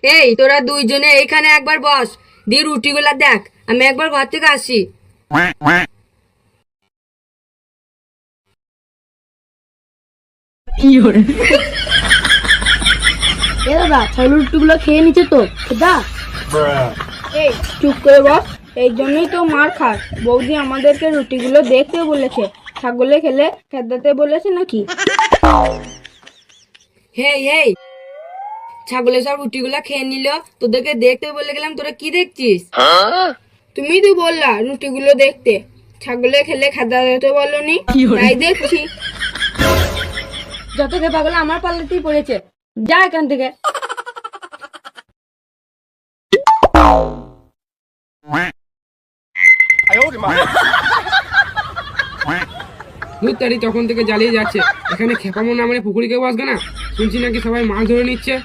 এই তোরা দুইজনে এইখানে একবার বস, দিয়ে রুটিগুলা দেখ, আমি একবার ঘর থেকে আসি। quack quack এ দাদা ছাগলের রুটিগুলো খেয়ে নিচ্ছে তো দা। bruh এই চুপ করে বস, এই জন্যই তো মার খাস। বৌদি আমাদেরকে রুটিগুলো দেখতে বলেছে, ছাগলে খেলে খেদাতে বলেছে নাকি? হেই হেই, ছাগলের সব রুটিগুলা খেয়ে নিল, তোদেরকে দেখতে বলে গেলাম, তোরা কি দেখছিস? তুমি তো বললা রুটিগুলো দেখতে, ছাগলে খেলে খেদাতে বলনি, তাই দেখছি। যত কে পাগল আমার পাল্লাতেই পড়েছে, যা এখান থেকে। quack quack দুধ তাড়ি তখন থেকে জ্বালিয়ে যাচ্ছে, এখানে খেপামো না মানে পুকুরে কেউ আসবে না। শুনছি নাকি সবাই মাছ ধরে নিচ্ছে।